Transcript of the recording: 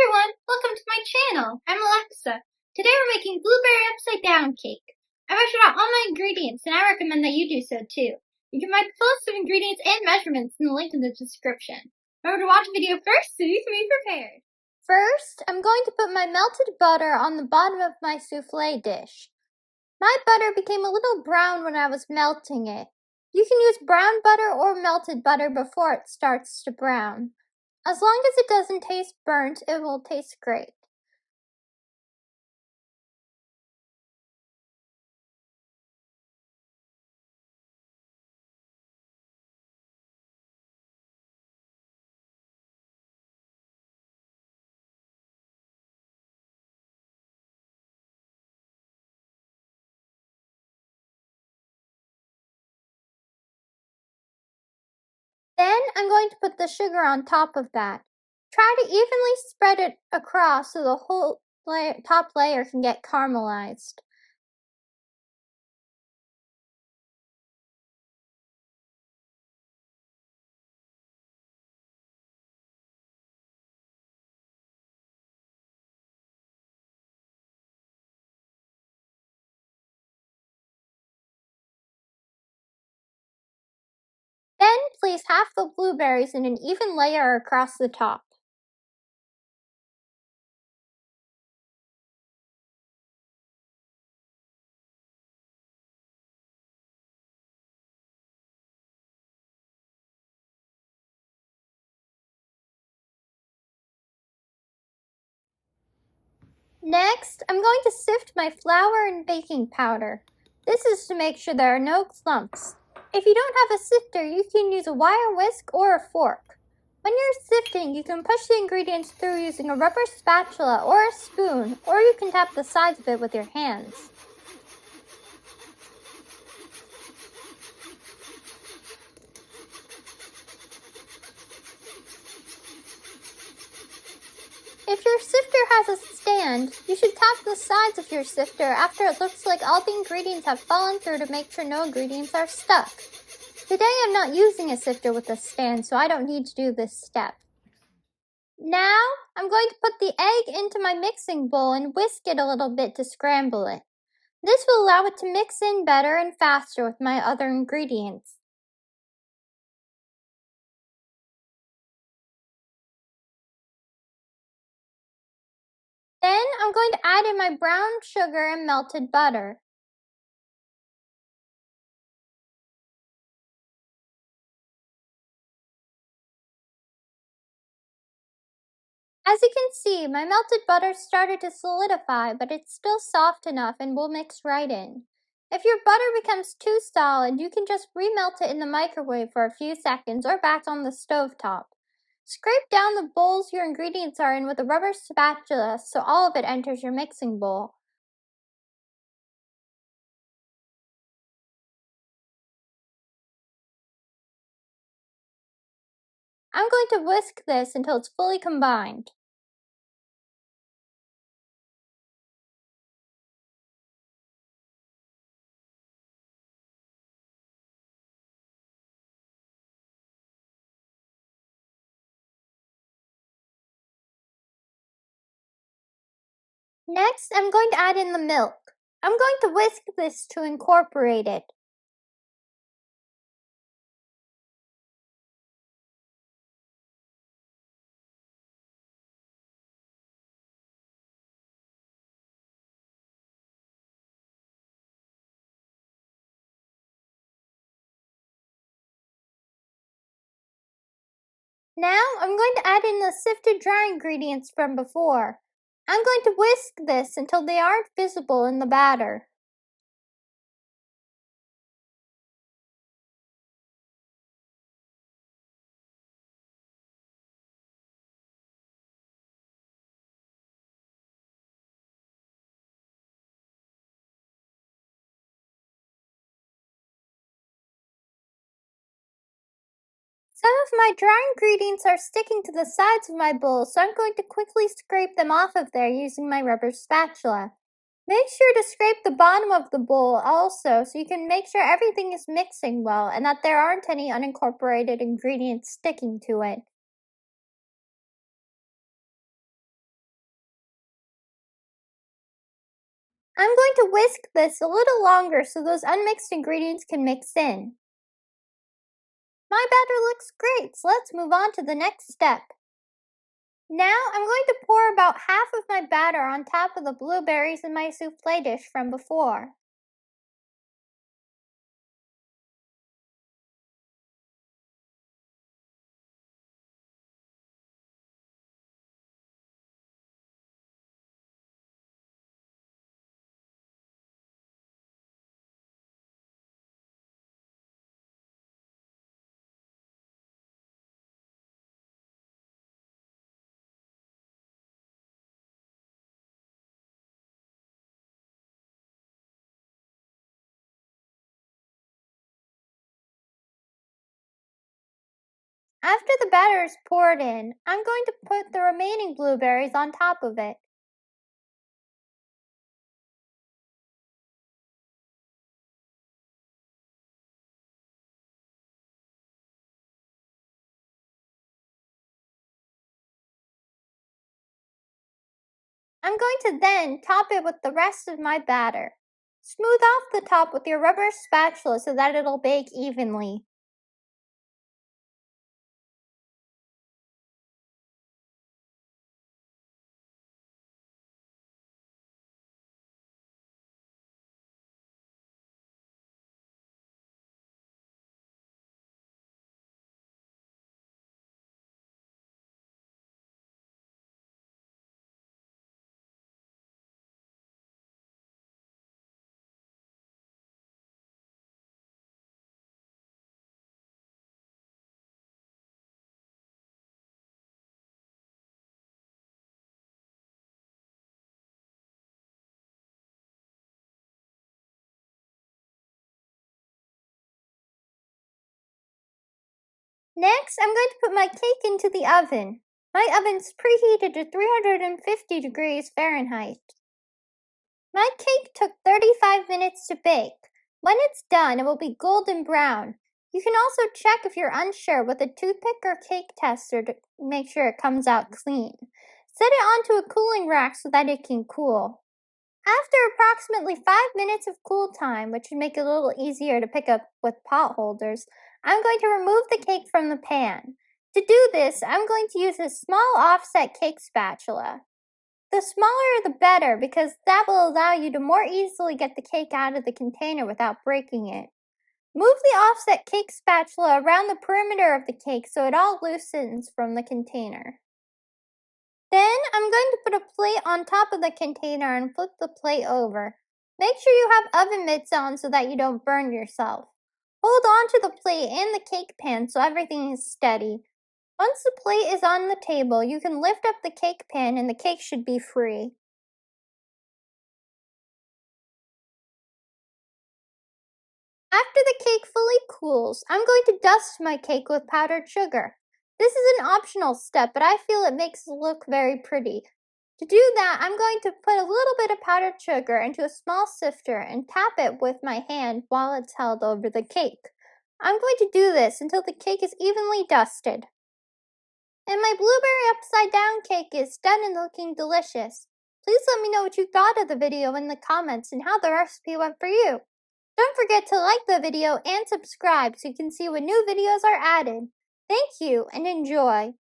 everyone, welcome to my channel. I'm Alexa. Today we're making blueberry upside down cake. I measured out all my ingredients and I recommend that you do so too. You can find the full list of ingredients and measurements in the link in the description. Remember to watch the video first so you can be prepared. First, I'm going to put my melted butter on the bottom of my soufflé dish. My butter became a little brown when I was melting it. You can use brown butter or melted butter before it starts to brown. As long as it doesn't taste burnt, it will taste great. Then I'm going to put the sugar on top of that. Try to evenly spread it across so the whole top layer can get caramelized. Then place half the blueberries in an even layer across the top. Next, I'm going to sift my flour and baking powder. This is to make sure there are no clumps. If you don't have a sifter, you can use a wire whisk or a fork. When you're sifting, you can push the ingredients through using a rubber spatula or a spoon, or you can tap the sides of it with your hands. If your sifter has a stand, you should tap the sides of your sifter after it looks like all the ingredients have fallen through to make sure no ingredients are stuck. Today I'm not using a sifter with a stand, so I don't need to do this step. Now, I'm going to put the egg into my mixing bowl and whisk it a little bit to scramble it. This will allow it to mix in better and faster with my other ingredients. Then I'm going to add in my brown sugar and melted butter. As you can see, my melted butter started to solidify, but it's still soft enough and will mix right in. If your butter becomes too solid, you can just remelt it in the microwave for a few seconds or back on the stove top. Scrape down the bowls your ingredients are in with a rubber spatula so all of it enters your mixing bowl. I'm going to whisk this until it's fully combined. Next, I'm going to add in the milk. I'm going to whisk this to incorporate it. Now, I'm going to add in the sifted dry ingredients from before. I'm going to whisk this until they aren't visible in the batter. Some of my dry ingredients are sticking to the sides of my bowl, so I'm going to quickly scrape them off of there using my rubber spatula. Make sure to scrape the bottom of the bowl also so you can make sure everything is mixing well and that there aren't any unincorporated ingredients sticking to it. I'm going to whisk this a little longer so those unmixed ingredients can mix in. My batter looks great, so let's move on to the next step. Now I'm going to pour about half of my batter on top of the blueberries in my soufflé dish from before. After the batter is poured in, I'm going to put the remaining blueberries on top of it. I'm going to then top it with the rest of my batter. Smooth off the top with your rubber spatula so that it'll bake evenly. Next, I'm going to put my cake into the oven. My oven's preheated to 350 degrees Fahrenheit. My cake took 35 minutes to bake. When it's done, it will be golden brown. You can also check if you're unsure with a toothpick or cake tester to make sure it comes out clean. Set it onto a cooling rack so that it can cool. After approximately 5 minutes of cool time, which should make it a little easier to pick up with pot holders, I'm going to remove the cake from the pan. To do this, I'm going to use a small offset cake spatula. The smaller the better because that will allow you to more easily get the cake out of the container without breaking it. Move the offset cake spatula around the perimeter of the cake so it all loosens from the container. Then I'm going to put a plate on top of the container and flip the plate over. Make sure you have oven mitts on so that you don't burn yourself. Hold on to the plate and the cake pan so everything is steady. Once the plate is on the table, you can lift up the cake pan and the cake should be free. After the cake fully cools, I'm going to dust my cake with powdered sugar. This is an optional step, but I feel it makes it look very pretty. To do that, I'm going to put a little bit of powdered sugar into a small sifter and tap it with my hand while it's held over the cake. I'm going to do this until the cake is evenly dusted. And my blueberry upside down cake is done and looking delicious. Please let me know what you thought of the video in the comments and how the recipe went for you. Don't forget to like the video and subscribe so you can see when new videos are added. Thank you and enjoy!